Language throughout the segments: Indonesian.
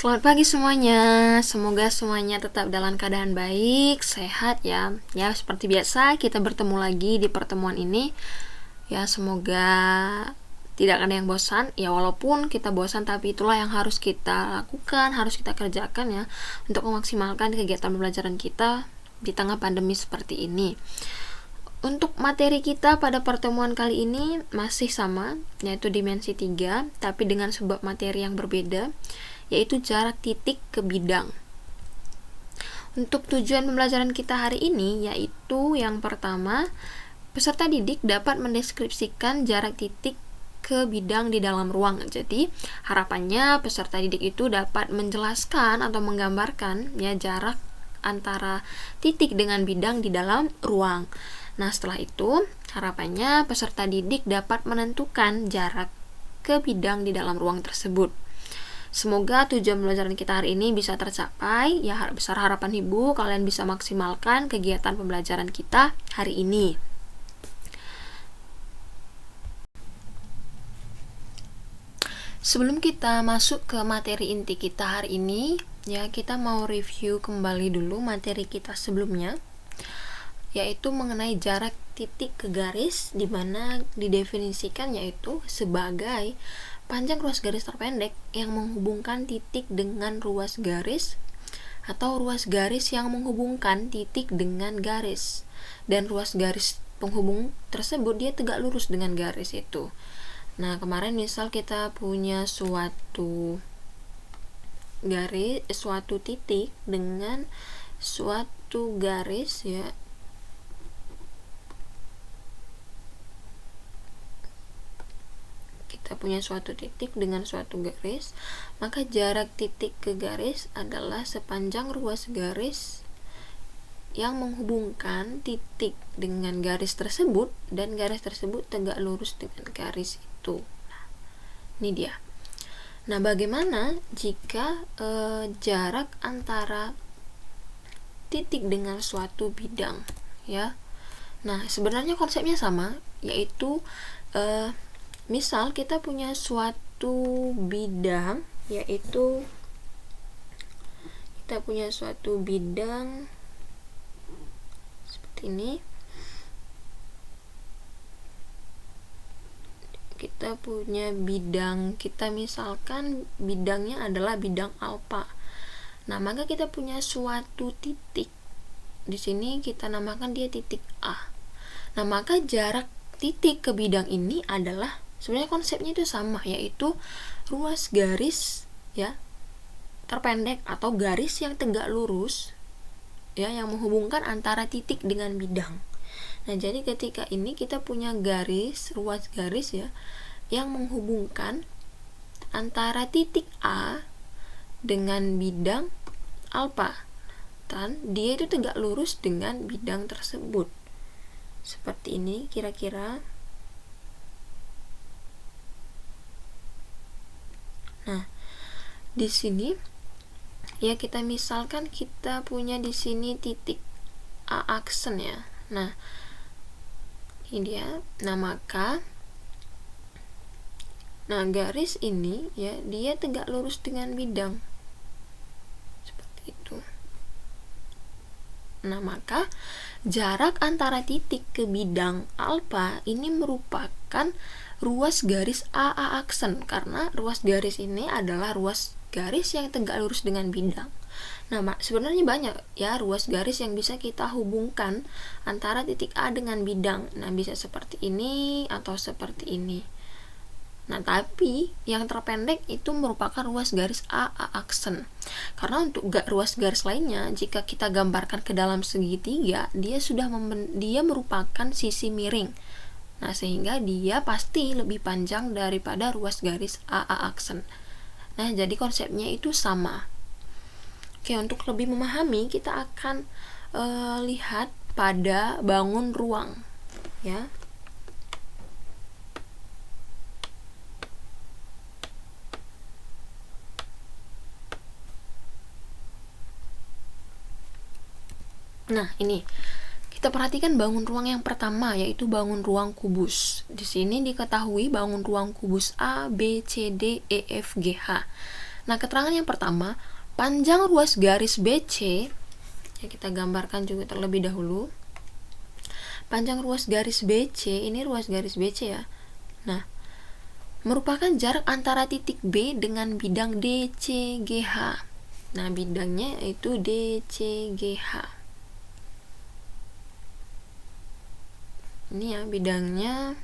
Selamat pagi semuanya. Semoga semuanya tetap dalam keadaan baik, sehat ya. Ya, seperti biasa kita bertemu lagi di pertemuan ini. Ya, semoga tidak ada yang bosan. Ya, walaupun kita bosan tapi itulah yang harus kita lakukan, harus kita kerjakan ya untuk memaksimalkan kegiatan pembelajaran kita di tengah pandemi seperti ini. Untuk materi kita pada pertemuan kali ini masih sama, yaitu dimensi 3, tapi dengan sebuah materi yang berbeda, yaitu jarak titik ke bidang. Untuk tujuan pembelajaran kita hari ini yaitu yang pertama, peserta didik dapat mendeskripsikan jarak titik ke bidang di dalam ruang. Jadi, harapannya peserta didik itu dapat menjelaskan atau menggambarkan ya jarak antara titik dengan bidang di dalam ruang. Nah, setelah itu, harapannya peserta didik dapat menentukan jarak ke bidang di dalam ruang tersebut. Semoga tujuan pembelajaran kita hari ini bisa tercapai. Ya, besar harapan Ibu kalian bisa maksimalkan kegiatan pembelajaran kita hari ini. Sebelum kita masuk ke materi inti kita hari ini, ya kita mau review kembali dulu materi kita sebelumnya, yaitu mengenai jarak titik ke garis, di mana didefinisikan yaitu sebagai panjang ruas garis terpendek yang menghubungkan titik dengan ruas garis, atau ruas garis yang menghubungkan titik dengan garis, dan ruas garis penghubung tersebut dia tegak lurus dengan garis itu. Nah, kemarin misal kita punya suatu garis, suatu titik dengan suatu garis ya, kita punya suatu titik dengan suatu garis, maka jarak titik ke garis adalah sepanjang ruas garis yang menghubungkan titik dengan garis tersebut, dan garis tersebut tegak lurus dengan garis itu. Nah, ini dia. Nah, bagaimana jika jarak antara titik dengan suatu bidang ya? Nah, sebenarnya konsepnya sama, yaitu misal kita punya suatu bidang, yaitu kita punya suatu bidang seperti ini. Kita punya bidang, kita misalkan bidangnya adalah bidang alfa. Nah, maka kita punya suatu titik. Di sini kita namakan dia titik A. Nah, maka jarak titik ke bidang ini adalah sebenarnya konsepnya itu sama, yaitu ruas garis ya terpendek atau garis yang tegak lurus ya yang menghubungkan antara titik dengan bidang. Nah, jadi ketika ini kita punya garis, ruas garis ya yang menghubungkan antara titik A dengan bidang alfa, dan dia itu tegak lurus dengan bidang tersebut. Seperti ini kira-kira. Nah, di sini ya kita misalkan kita punya di sini titik A aksen ya. Nah, ini dia. Nah, maka garis ini ya dia tegak lurus dengan bidang. Seperti itu. Nah, maka jarak antara titik ke bidang alfa ini merupakan ruas garis AA aksen, karena ruas garis ini adalah ruas garis yang tegak lurus dengan bidang. Nah, sebenarnya banyak ya ruas garis yang bisa kita hubungkan antara titik A dengan bidang. Nah, bisa seperti ini atau seperti ini. Nah, tapi yang terpendek itu merupakan ruas garis AA aksen. Karena untuk ruas garis lainnya, jika kita gambarkan ke dalam segitiga, dia merupakan sisi miring. Nah, sehingga dia pasti lebih panjang daripada ruas garis AA aksen. Nah, jadi konsepnya itu sama. Oke, untuk lebih memahami, kita akan lihat pada bangun ruang ya. Nah, ini kita perhatikan bangun ruang yang pertama, yaitu bangun ruang kubus. Di sini diketahui bangun ruang kubus A, B, C, D, E, F, G, H. Nah, keterangan yang pertama, panjang ruas garis BC, ya kita gambarkan juga terlebih dahulu. Panjang ruas garis BC, ini ruas garis BC ya. Nah, merupakan jarak antara titik B dengan bidang DCGH. Nah, bidangnya yaitu DCGH. Ini ya bidangnya.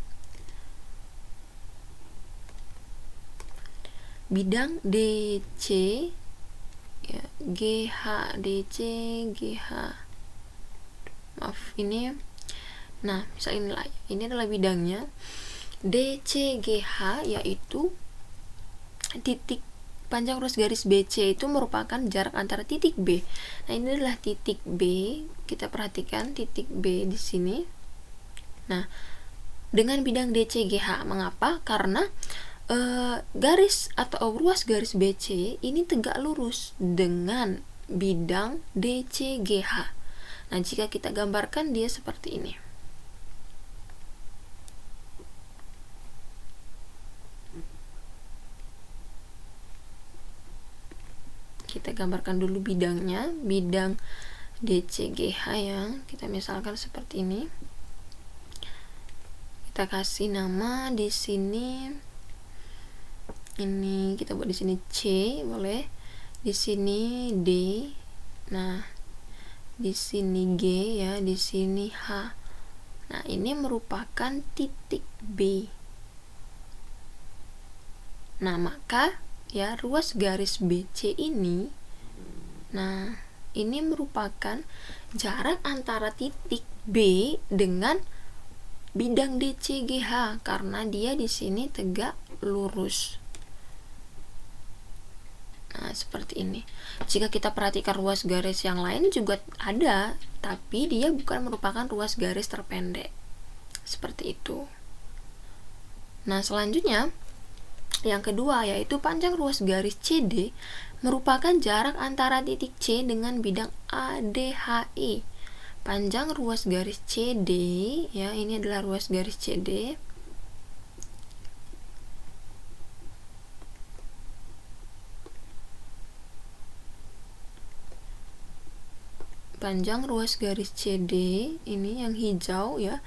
Bidang DC ya, GH, DC, GH. Maaf, ini. Nah, misalnya ini adalah bidangnya. DCGH yaitu titik panjang ruas garis BC itu merupakan jarak antara titik B. Nah, ini adalah titik B. Kita perhatikan titik B di sini. Nah, dengan bidang DCGH, mengapa? Karena garis atau ruas garis BC ini tegak lurus dengan bidang DCGH. Nah, jika kita gambarkan dia seperti ini. Kita gambarkan dulu bidangnya, bidang DCGH ya. Kita misalkan seperti ini. Kita kasih nama di sini. Ini kita buat di sini C, boleh. Di sini D. Nah, di sini G ya, di sini H. Nah, ini merupakan titik B. Nah, maka ya ruas garis BC ini, nah, ini merupakan jarak antara titik B dengan bidang DCGH karena dia di sini tegak lurus. Nah, seperti ini. Jika kita perhatikan ruas garis yang lain juga ada, tapi dia bukan merupakan ruas garis terpendek. Seperti itu. Nah, selanjutnya yang kedua yaitu panjang ruas garis CD merupakan jarak antara titik C dengan bidang ADHI. Panjang ruas garis CD ya, ini adalah ruas garis CD. Panjang ruas garis CD ini yang hijau ya.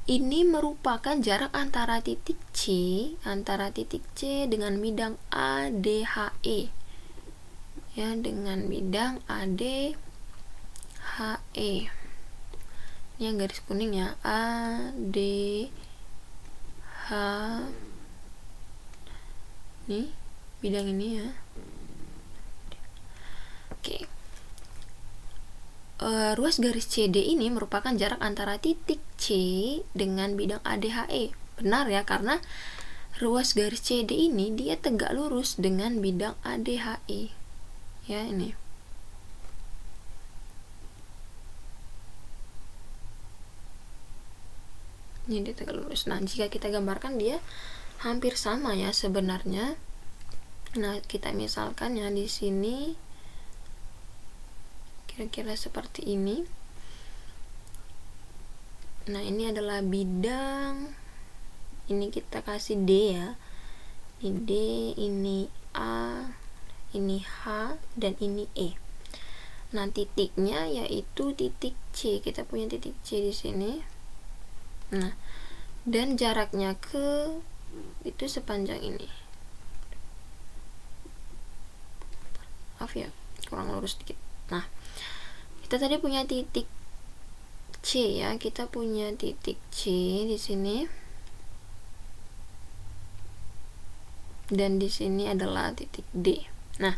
Ini merupakan jarak antara titik C dengan bidang ADHE. Ya, dengan bidang ADHE. Ini yang garis kuning ya, ADH. Nih, bidang ini ya. Oke. Ruas garis CD ini merupakan jarak antara titik C dengan bidang ADHE. Benar ya, karena ruas garis CD ini dia tegak lurus dengan bidang ADHE. Ya, ini. Ini dia tegak lurus. Nah, jika kita gambarkan dia hampir sama ya sebenarnya. Nah, kita misalkan ya di sini kira-kira seperti ini. Nah, ini adalah bidang, ini kita kasih D ya, ini D, ini A, ini H, dan ini E. Nah, titiknya yaitu titik C. Kita punya titik C di sini. Nah, dan jaraknya ke itu sepanjang ini. Maaf ya, kurang lurus dikit. Nah, kita tadi punya titik C ya, kita punya titik C di sini, dan di sini adalah titik D. Nah,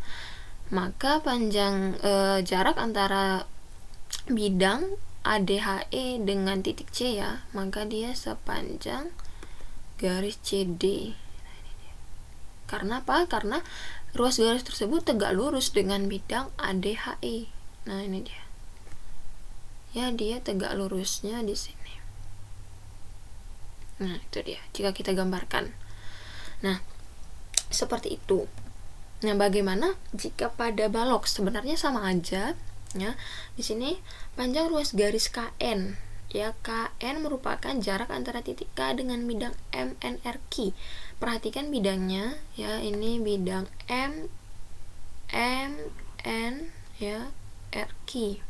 maka panjang jarak antara bidang ADHE dengan titik C ya, maka dia sepanjang garis CD. Karena apa? Karena ruas garis tersebut tegak lurus dengan bidang ADHE. Nah, ini dia. Ya, dia tegak lurusnya di sini. Nah, itu dia. Jika kita gambarkan. Nah, seperti itu. Nah, bagaimana jika pada balok? Sebenarnya sama aja. Ya, di sini panjang ruas garis KN. Ya, KN merupakan jarak antara titik K dengan bidang MNRQ. Perhatikan bidangnya. Ya, ini bidang M MN ya RQ.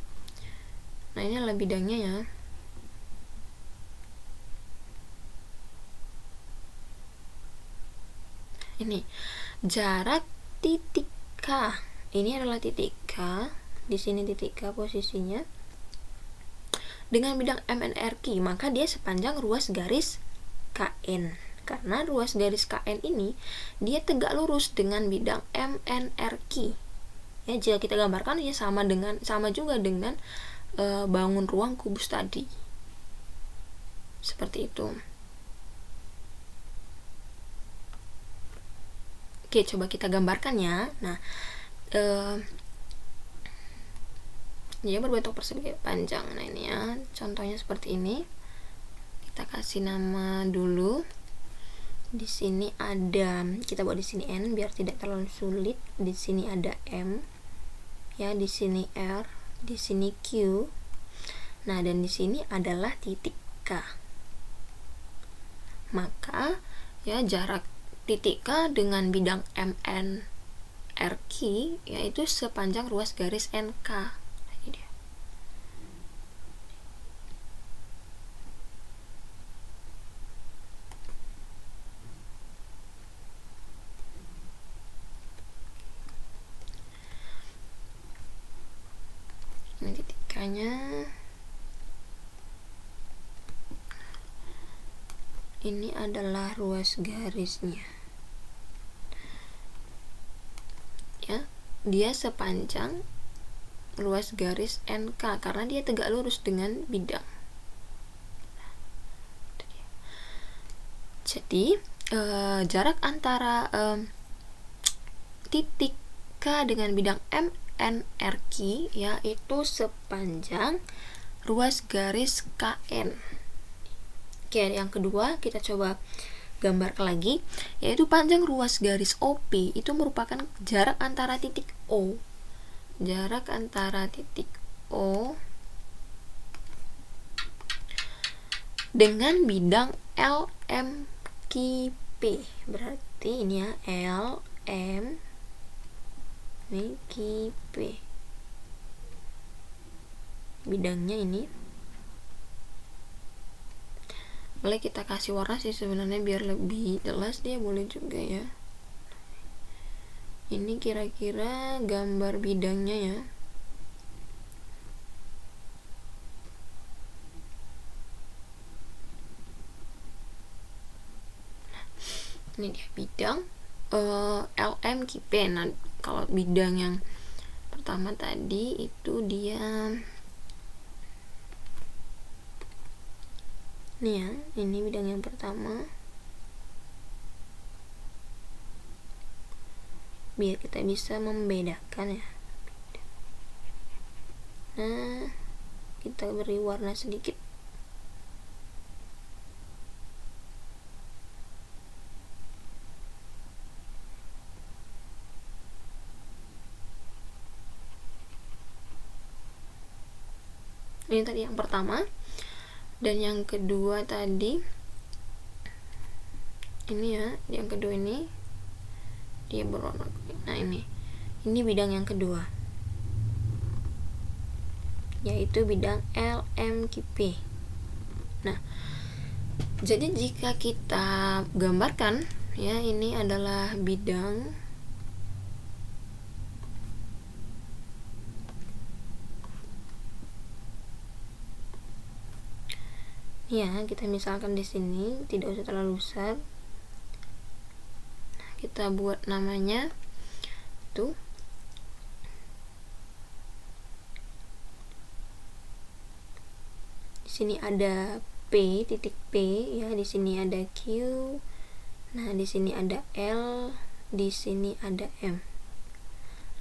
Nah, ini adalah bidangnya ya. Ini jarak titik K. Ini adalah titik K. Di sini titik K posisinya. Dengan bidang MNRQ, maka dia sepanjang ruas garis KN. Karena ruas garis KN ini dia tegak lurus dengan bidang MNRQ. Ya, jika kita gambarkan ya sama juga dengan bangun ruang kubus tadi. Seperti itu. Oke, coba kita gambarkan ya. Nah, dia berbentuk persegi panjang. Nah, ini ya, contohnya seperti ini. Kita kasih nama dulu. Di sini ada, kita buat di sini N biar tidak terlalu sulit. Di sini ada M. Ya, di sini R, di sini Q. Nah, dan di sini adalah titik K. Maka ya jarak titik K dengan bidang MN RQ yaitu sepanjang ruas garis NK. Ini titik K-nya. Ini adalah ruas garisnya. Ya, dia sepanjang ruas garis NK karena dia tegak lurus dengan bidang. Jadi jarak antara titik K dengan bidang MNRQ yaitu sepanjang ruas garis KN. Oke, yang kedua kita coba gambar lagi, yaitu panjang ruas garis OP itu merupakan jarak antara titik O. Jarak antara titik O dengan bidang LMQP. Berarti ini ya LM ini QP. Bidangnya ini. Boleh kita kasih warna sih sebenarnya biar lebih jelas, dia boleh juga ya. Ini kira-kira gambar bidangnya ya. Ini dia bidang LMQP. Nah, kalau bidang yang pertama tadi itu dia nih ya, ini bidang yang pertama. Biar kita bisa membedakan ya. Nah, kita beri warna sedikit. Ini tadi yang pertama. Dan yang kedua tadi ini ya, yang kedua ini dia berwarna kuning. Nah, ini bidang yang kedua, yaitu bidang LMQP. Nah, jadi jika kita gambarkan ya, ini adalah bidang ya, kita misalkan di sini tidak usah terlalu besar. Nah, kita buat namanya tuh. Di sini ada P, titik P ya, di sini ada Q. Nah, di sini ada L, di sini ada M.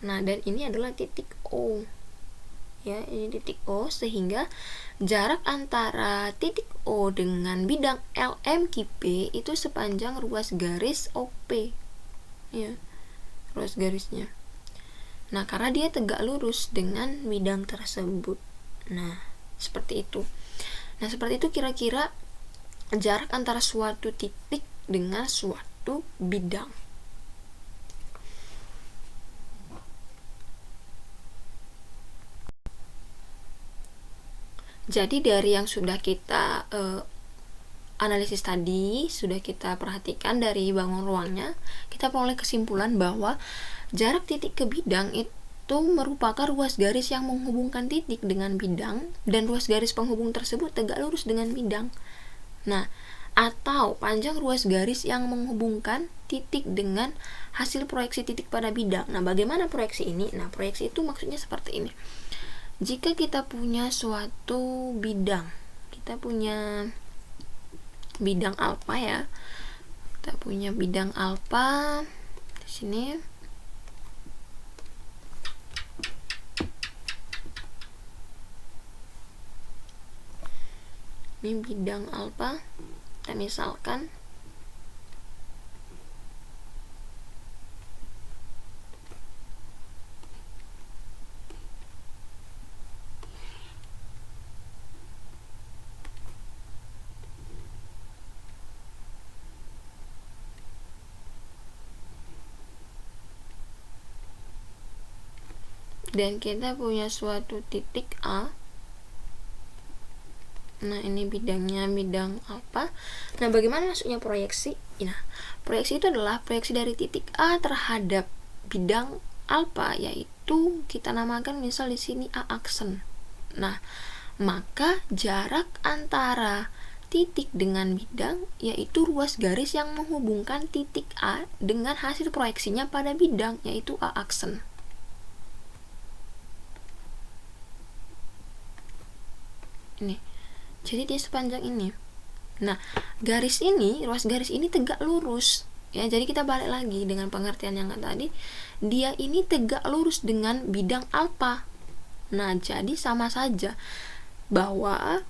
Nah, dan ini adalah titik O. Ya, ini titik O, sehingga jarak antara titik O dengan bidang LMQP itu sepanjang ruas garis OP. Ya, ruas garisnya. Nah, karena dia tegak lurus dengan bidang tersebut. Nah, seperti itu. Nah, seperti itu kira-kira jarak antara suatu titik dengan suatu bidang. Jadi dari yang sudah kita analisis tadi, sudah kita perhatikan dari bangun ruangnya, kita peroleh kesimpulan bahwa jarak titik ke bidang itu merupakan ruas garis yang menghubungkan titik dengan bidang, dan ruas garis penghubung tersebut tegak lurus dengan bidang. Nah, atau panjang ruas garis yang menghubungkan titik dengan hasil proyeksi titik pada bidang. Nah, bagaimana proyeksi ini? Nah, proyeksi itu maksudnya seperti ini. Jika kita punya suatu bidang, kita punya bidang alfa ya. Kita punya bidang alfa di sini. Ini bidang alfa. Kita misalkan dan kita punya suatu titik A. Nah, ini bidangnya bidang alfa. Nah, bagaimana masuknya proyeksi? Nah, proyeksi itu adalah proyeksi dari titik A terhadap bidang alfa, yaitu kita namakan misal di sini A aksen. Nah, maka jarak antara titik dengan bidang yaitu ruas garis yang menghubungkan titik A dengan hasil proyeksinya pada bidang, yaitu A aksen. Ini. Jadi dia sepanjang ini. Nah, garis ini, ruas garis ini tegak lurus. Ya, jadi kita balik lagi dengan pengertian yang tadi. Dia ini tegak lurus dengan bidang alfa. Nah, jadi sama saja bahwa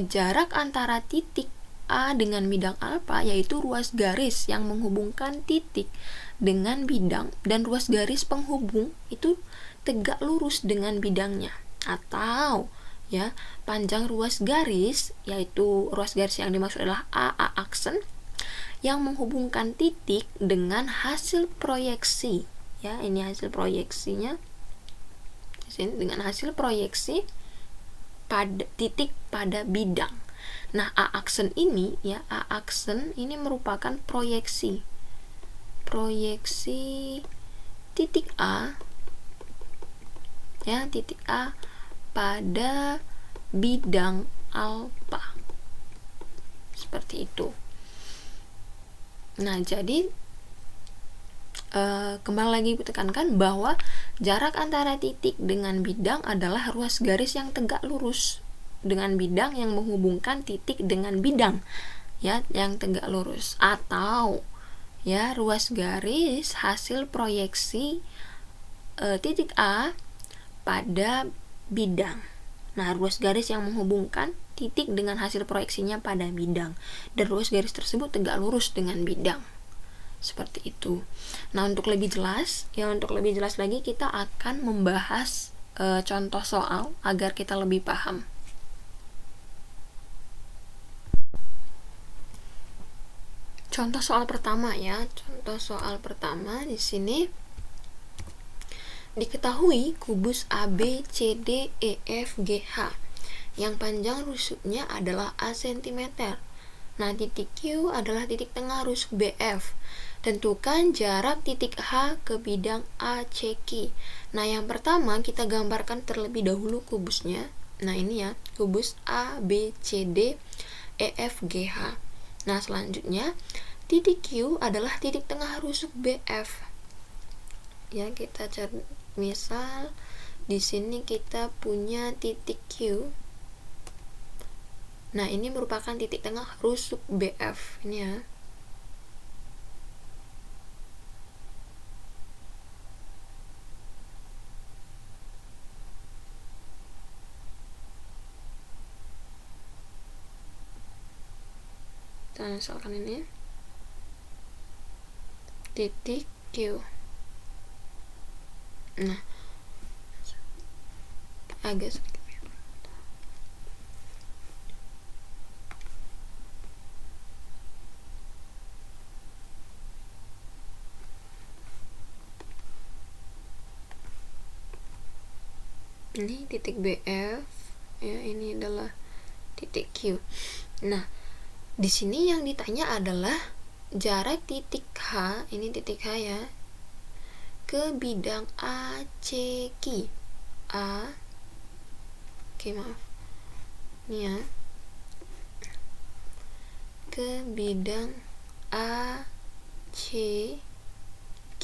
jarak antara titik A dengan bidang alfa yaitu ruas garis yang menghubungkan titik dengan bidang, dan ruas garis penghubung itu tegak lurus dengan bidangnya. Atau ya, panjang ruas garis, yaitu ruas garis yang dimaksud adalah A aksen yang menghubungkan titik dengan hasil proyeksi. Ya, ini hasil proyeksinya. Di sini dengan hasil proyeksi pada titik pada bidang. Nah, A aksen ini ya, A aksen ini merupakan proyeksi titik A ya, titik A pada bidang alfa. Seperti itu. Nah, jadi kembali lagi tekankan bahwa jarak antara titik dengan bidang adalah ruas garis yang tegak lurus dengan bidang yang menghubungkan titik dengan bidang ya, yang tegak lurus. Atau ya, ruas garis hasil proyeksi titik A pada bidang. Nah, ruas garis yang menghubungkan titik dengan hasil proyeksinya pada bidang, dan ruas garis tersebut tegak lurus dengan bidang. Seperti itu. Nah, untuk lebih jelas lagi kita akan membahas contoh soal agar kita lebih paham. Contoh soal pertama ya. Contoh soal pertama di sini. Diketahui kubus AB, CD, EF, GH yang panjang rusuknya adalah A cm. Nah, titik Q adalah titik tengah rusuk BF. Tentukan jarak titik H ke bidang ACQ. Nah, yang pertama kita gambarkan terlebih dahulu kubusnya. Nah, ini ya, kubus A, B, C, D, E, F, G, H. Nah, selanjutnya titik Q adalah titik tengah rusuk BF. Ya, kita cari misal di sini kita punya titik Q. Nah, ini merupakan titik tengah rusuk BF. Ini ya. Kita misalkan ini titik Q. Nah, agak sedikit. Ini titik BF, ya, ini adalah titik Q. Nah, di sini yang ditanya adalah jarak titik H, ini titik H ya, ke bidang ACQ. Maaf. Ini ya. Ke bidang ACQ.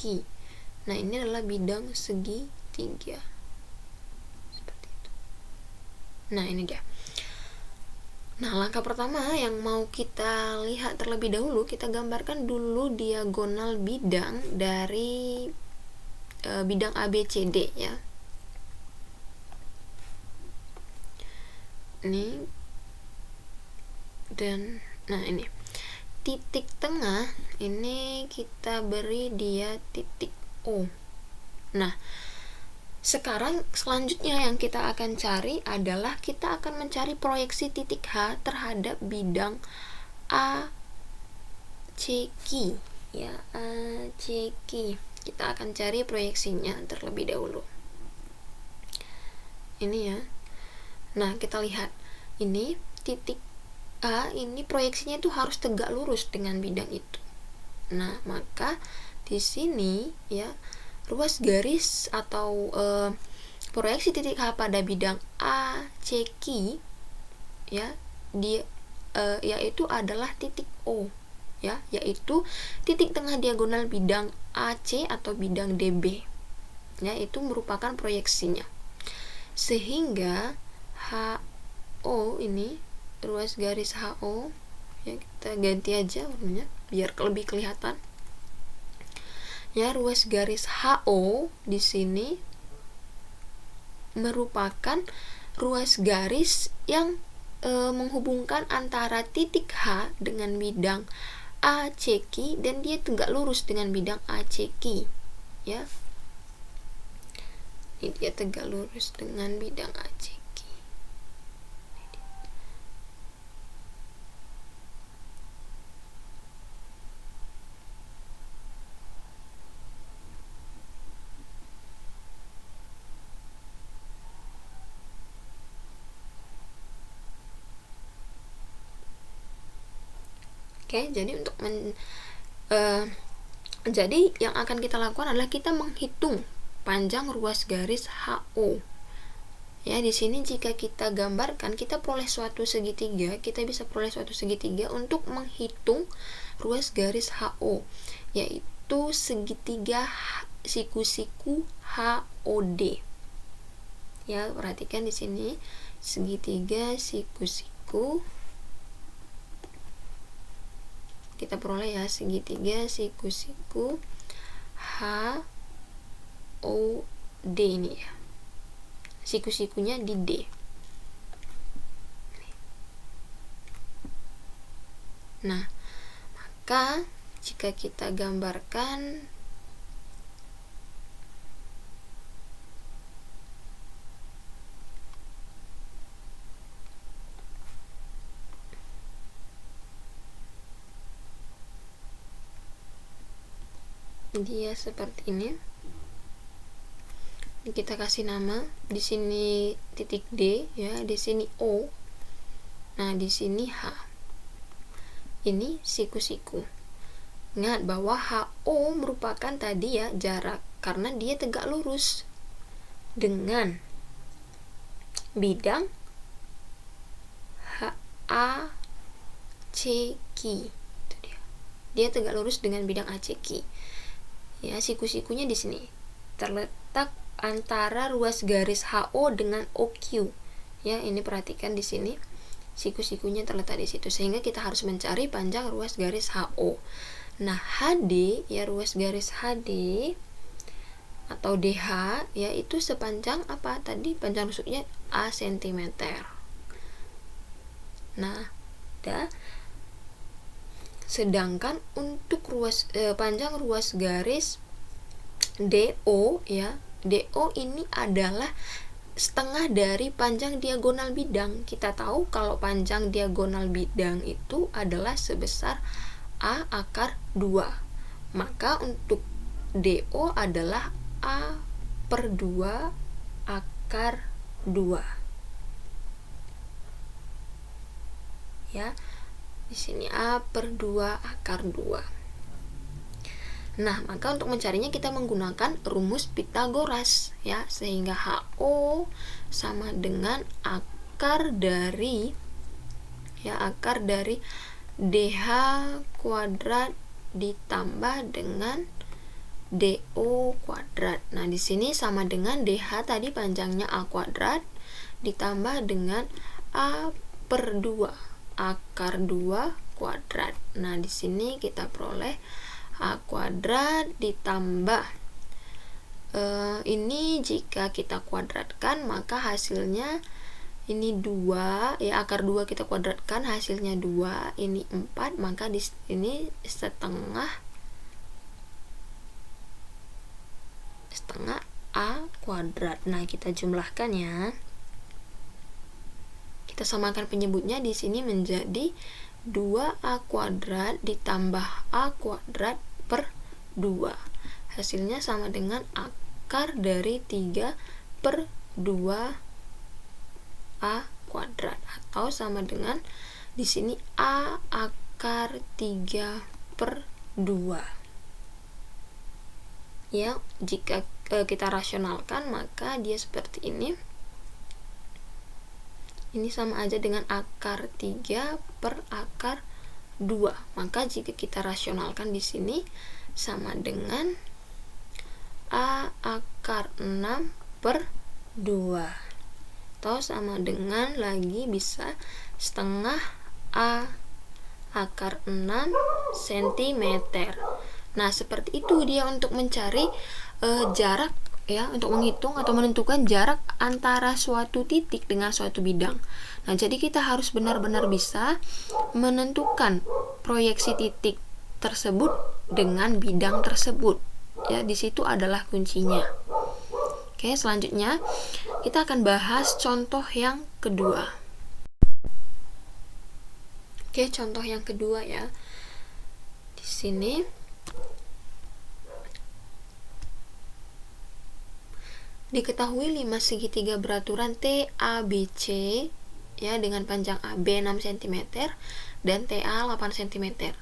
Nah, ini adalah bidang segitiga. Seperti itu. Nah, ini dia. Nah, langkah pertama yang mau kita lihat terlebih dahulu, kita gambarkan dulu diagonal bidang dari bidang ABCD ya. Ini dan nah, ini titik tengah ini kita beri dia titik O. Nah, sekarang selanjutnya yang kita akan cari adalah kita akan mencari proyeksi titik H terhadap bidang ACQ ya, ACQ. Kita akan cari proyeksinya terlebih dahulu. Ini ya. Nah, kita lihat ini titik A, ini proyeksinya itu harus tegak lurus dengan bidang itu. Nah, maka di sini ya, ruas garis atau proyeksi titik H pada bidang ACQ ya, dia yaitu adalah titik O ya, yaitu titik tengah diagonal bidang AC atau bidang DB ya, itu merupakan proyeksinya. Sehingga HO ini, ruas garis HO ya, kita ganti aja warnanya biar lebih kelihatan ya. Ruas garis HO di sini merupakan ruas garis yang menghubungkan antara titik H dengan bidang ACQ, dan dia tegak lurus dengan bidang ACQ ya. Ini dia tegak lurus dengan bidang ACQ. Oke, jadi untuk jadi yang akan kita lakukan adalah kita menghitung panjang ruas garis HO. Ya, di sini jika kita gambarkan, kita peroleh suatu segitiga, kita bisa peroleh suatu segitiga untuk menghitung ruas garis HO, yaitu segitiga siku-siku HOD. Ya, perhatikan di sini segitiga siku-siku. Kita peroleh ya, segitiga siku-siku HOD ini ya. Siku-sikunya di D. Nah, maka jika kita gambarkan dia seperti ini. Kita kasih nama, di sini titik D ya, di sini O. Nah, di sini H. Ini siku-siku. Ingat bahwa HO merupakan tadi ya jarak, karena dia tegak lurus dengan bidang ACQ. Itu dia. Dia tegak lurus dengan bidang ACQ. Ya, siku-sikunya di sini terletak antara ruas garis HO dengan OQ. Ya, ini perhatikan di sini siku-sikunya terletak di situ, sehingga kita harus mencari panjang ruas garis HO. Nah, HD ya, ruas garis HD atau DH ya, itu sepanjang apa tadi, panjang rusuknya A cm. Nah, sedangkan untuk panjang ruas garis DO ya, DO ini adalah setengah dari panjang diagonal bidang. Kita tahu kalau panjang diagonal bidang itu adalah sebesar A akar 2. Maka untuk DO adalah A per 2 akar 2. ya. Di sini A per 2 akar 2. Nah, maka untuk mencarinya kita menggunakan rumus Pythagoras ya, sehingga HO sama dengan akar dari DH kuadrat ditambah dengan DO kuadrat. Nah, di sini sama dengan DH tadi panjangnya A kuadrat ditambah dengan A per 2 akar 2 kuadrat. Nah, di sini kita peroleh A kuadrat ditambah ini jika kita kuadratkan maka hasilnya ini 2 ya, akar 2 kita kuadratkan hasilnya 2, ini 4, maka di sini setengah A kuadrat. Nah, kita jumlahkan ya. Kita samakan penyebutnya, di sini menjadi 2A kuadrat ditambah A kuadrat per 2. Hasilnya sama dengan akar dari 3 per 2 A kuadrat, atau sama dengan di sini A akar 3 per 2. Ya, jika kita rasionalkan maka dia seperti ini. Ini sama aja dengan akar 3 per akar 2. Maka jika kita rasionalkan di sini sama dengan A akar 6 per 2. Atau sama dengan lagi bisa setengah A akar 6 cm. Nah, seperti itu dia untuk mencari jarak ya, untuk menghitung atau menentukan jarak antara suatu titik dengan suatu bidang. Nah, jadi kita harus benar-benar bisa menentukan proyeksi titik tersebut dengan bidang tersebut. Ya, di situ adalah kuncinya. Oke, selanjutnya kita akan bahas contoh yang kedua. Oke, contoh yang kedua ya. Di sini diketahui 5 segitiga beraturan TABC ya, dengan panjang AB 6 cm dan TA 8 cm.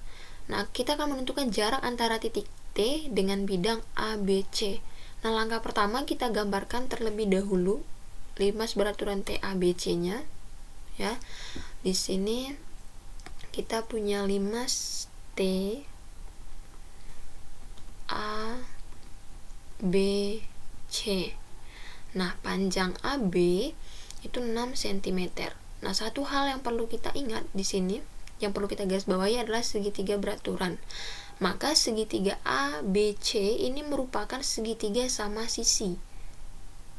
Nah, kita akan menentukan jarak antara titik T dengan bidang ABC. Nah, langkah pertama kita gambarkan terlebih dahulu 5 beraturan TABC-nya ya. Di sini kita punya 5 T A B C. Nah, panjang AB itu 6 cm. Nah, satu hal yang perlu kita ingat di sini, yang perlu kita garis bawahi adalah segitiga beraturan. Maka segitiga ABC ini merupakan segitiga sama sisi.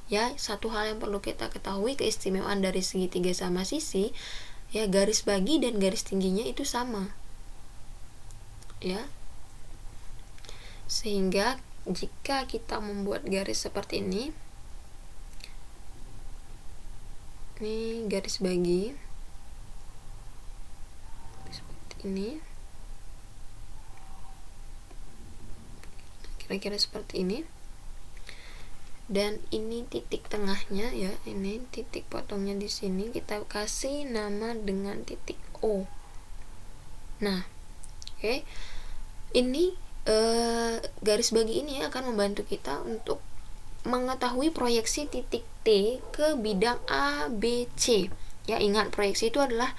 Ya, satu hal yang perlu kita ketahui, keistimewaan dari segitiga sama sisi, ya, garis bagi dan garis tingginya itu sama. Ya. Sehingga jika kita membuat garis seperti ini garis bagi seperti ini, kira-kira seperti ini, dan ini titik tengahnya ya, ini titik potongnya di sini kita kasih nama dengan titik O. Nah, oke. Ini garis bagi ini akan membantu kita untuk mengetahui proyeksi titik T ke bidang ABC. Ya, ingat, proyeksi itu adalah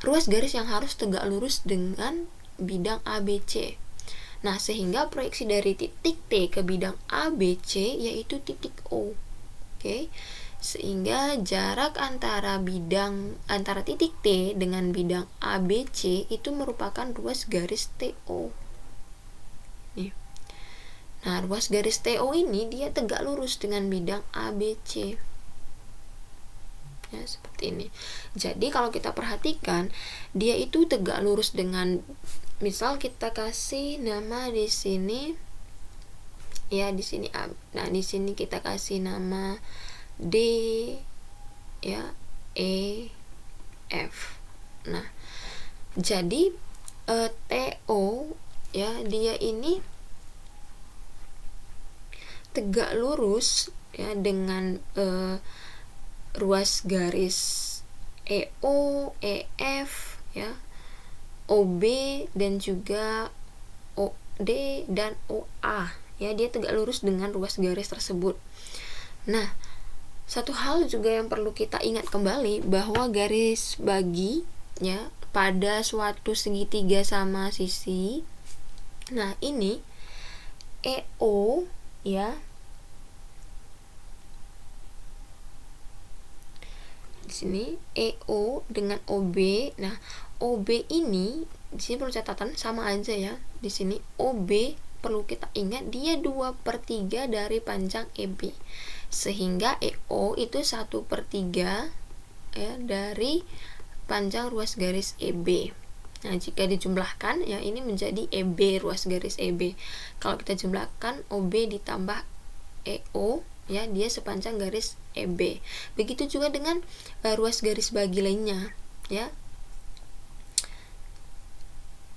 ruas garis yang harus tegak lurus dengan bidang ABC. Nah, sehingga proyeksi dari titik T ke bidang ABC yaitu titik O. Oke. Sehingga jarak antara titik T dengan bidang ABC itu merupakan ruas garis TO. Nih. Nah, ruas garis TO ini dia tegak lurus dengan bidang ABC. Ya, seperti ini. Jadi kalau kita perhatikan, dia itu tegak lurus dengan, misal kita kasih nama di sini ya, di sini A. Nah, di sini kita kasih nama D ya, E, F. Nah, jadi TO ya, dia ini tegak lurus ya dengan ruas garis EO, EF ya, OB dan juga OD dan OA, ya, dia tegak lurus dengan ruas garis tersebut. Nah, satu hal juga yang perlu kita ingat kembali bahwa garis bagi, ya, pada suatu segitiga sama sisi, nah ini EO, ya, di sini EO dengan OB. Nah, OB ini di sini perlu catatan sama aja, ya. Di sini OB perlu kita ingat dia 2/3 dari panjang EB, sehingga EO itu 1/3, ya, dari panjang ruas garis EB. Nah, jika dijumlahkan, ya, ini menjadi EB, ruas garis EB. Kalau kita jumlahkan OB ditambah EO, ya, dia sepanjang garis EB. Begitu juga dengan ruas garis bagi lainnya, ya.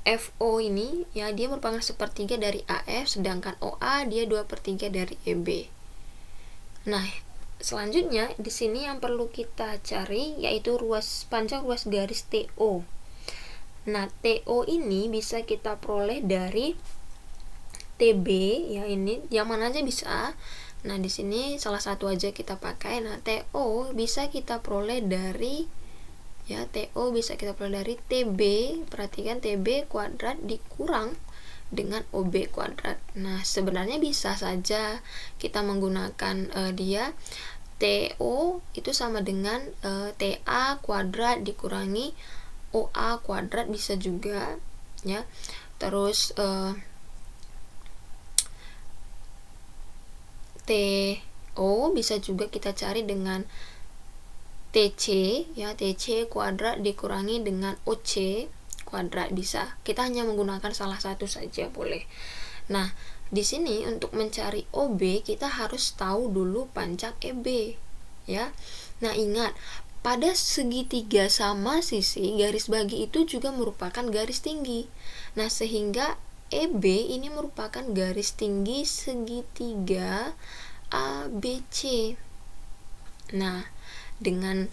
FO ini, ya, dia merupakan 1/3 dari AF, sedangkan OA dia 2/3 dari EB. Nah, selanjutnya di sini yang perlu kita cari yaitu panjang ruas garis TO. Nah, TO ini bisa kita peroleh dari TB, ya, ini yang mana aja bisa. Nah, di sini salah satu aja kita pakai. Nah, TO bisa kita peroleh dari, ya, TO bisa kita peroleh dari TB. Perhatikan TB kuadrat dikurang dengan OB kuadrat. Nah, sebenarnya bisa saja kita menggunakan dia TO itu sama dengan TA kuadrat dikurangi OA kuadrat, bisa juga, ya. Terus TO bisa juga kita cari dengan TC, ya, TC kuadrat dikurangi dengan OC kuadrat, bisa. Kita hanya menggunakan salah satu saja boleh. Nah, di sini untuk mencari OB kita harus tahu dulu panjang EB, ya. Nah, ingat, pada segitiga sama sisi garis bagi itu juga merupakan garis tinggi. Nah, sehingga EB ini merupakan garis tinggi segitiga ABC. Nah, dengan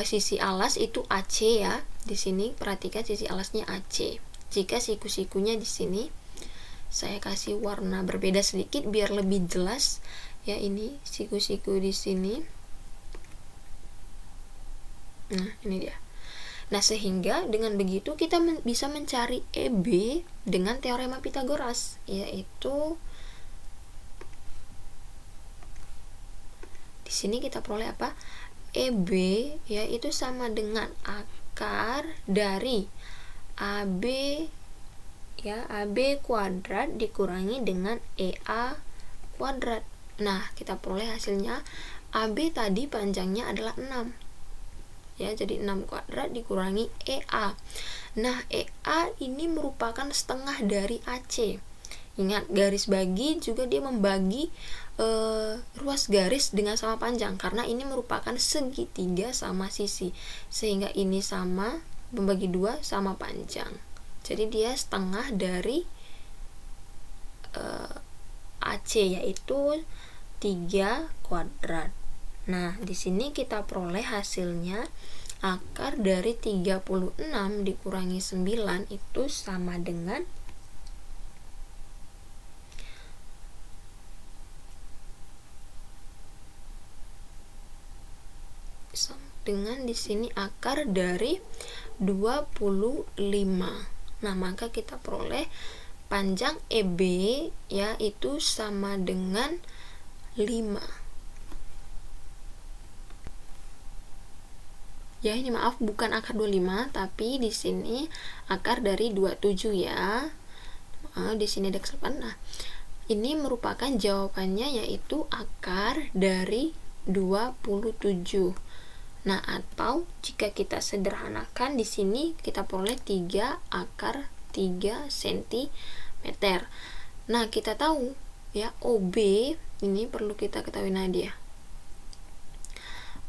sisi alas itu AC, ya. Di sini perhatikan sisi alasnya AC. Jika siku-sikunya di sini saya kasih warna berbeda sedikit biar lebih jelas, ya, ini siku-siku di sini. Nah, ini dia. Nah, sehingga dengan begitu kita bisa mencari EB dengan teorema Pythagoras, yaitu di sini kita peroleh apa? EB, ya, itu sama dengan akar dari AB, ya, AB kuadrat dikurangi dengan EA kuadrat. Nah, kita peroleh hasilnya AB tadi panjangnya adalah 6, ya, jadi 6 kuadrat dikurangi EA. Nah, EA ini merupakan setengah dari AC. Ingat, garis bagi juga dia membagi ruas garis dengan sama panjang, karena ini merupakan segitiga sama sisi, sehingga ini sama membagi 2 sama panjang. Jadi dia setengah dari AC, yaitu 3 kuadrat. Nah, di sini kita peroleh hasilnya akar dari 36 dikurangi 9 itu sama dengan di sini akar dari 25. Nah, maka kita peroleh panjang EB, ya, itu sama dengan 5. Ya, ini maaf bukan akar 25, tapi di sini akar dari 27, ya. Di sini ada kesalahan. Nah, ini merupakan jawabannya yaitu akar dari 27. Nah, atau jika kita sederhanakan di sini kita peroleh 3 akar 3 cm. Nah, kita tahu, ya, OB ini perlu kita ketahui, Nadia.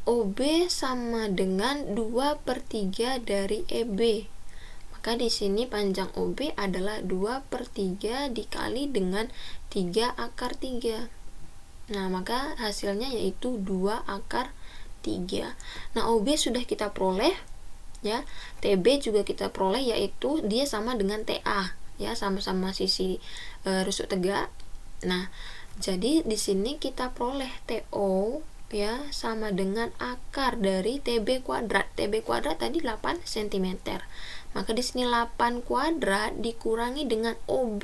OB sama dengan 2/3 dari EB. Maka di sini panjang OB adalah 2/3 dikali dengan 3 akar 3. Nah, maka hasilnya yaitu 2 akar 3. Nah, OB sudah kita peroleh, ya. TB juga kita peroleh, yaitu dia sama dengan TA, ya, sama-sama sisi rusuk tegak. Nah, jadi di sini kita peroleh TO, ya, sama dengan akar dari TB kuadrat. TB kuadrat tadi 8 cm. Maka di sini 8 kuadrat dikurangi dengan OB.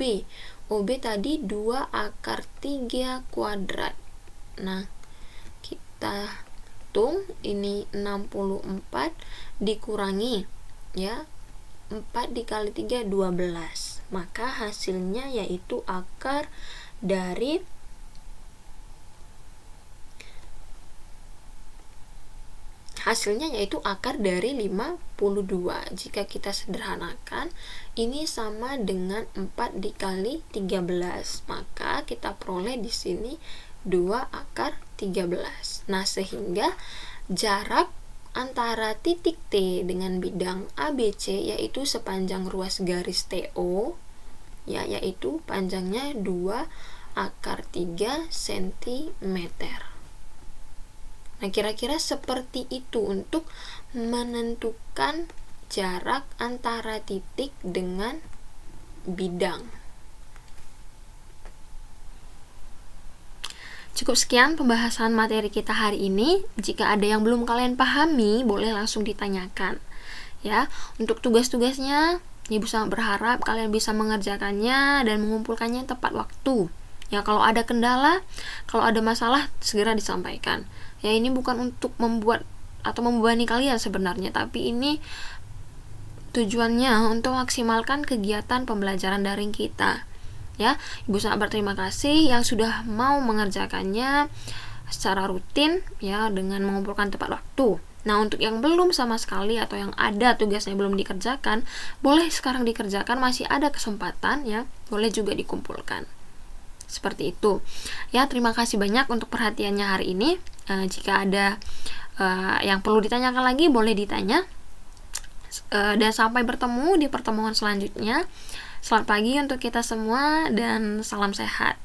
OB tadi 2 akar 3 kuadrat. Nah, kita hitung ini 64 dikurangi, ya, 4 dikali 3 12. Maka hasilnya yaitu akar dari akar dari 52. Jika kita sederhanakan, ini sama dengan 4 dikali 13. Maka kita peroleh di sini 2 akar 13. Nah, sehingga jarak antara titik T dengan bidang ABC yaitu sepanjang ruas garis TO, ya, yaitu panjangnya 2 akar 3 cm. Nah, kira-kira seperti itu untuk menentukan jarak antara titik dengan bidang. Cukup sekian pembahasan materi kita hari ini. Jika ada yang belum kalian pahami, boleh langsung ditanyakan. Ya, untuk tugas-tugasnya, Ibu sangat berharap kalian bisa mengerjakannya dan mengumpulkannya tepat waktu. Ya, kalau ada kendala, kalau ada masalah, segera disampaikan. Ya, ini bukan untuk membuat atau membebani kalian sebenarnya, tapi ini tujuannya untuk maksimalkan kegiatan pembelajaran daring kita. Ya, Ibu sangat berterima kasih yang sudah mau mengerjakannya secara rutin, ya, dengan mengumpulkan tepat waktu. Nah, untuk yang belum sama sekali atau yang ada tugasnya belum dikerjakan, boleh sekarang dikerjakan, masih ada kesempatan, ya, boleh juga dikumpulkan. Seperti itu. Ya, terima kasih banyak untuk perhatiannya hari ini. Jika ada yang perlu ditanyakan lagi, boleh ditanya. Dan sampai bertemu di pertemuan selanjutnya. Selamat pagi untuk kita semua dan salam sehat.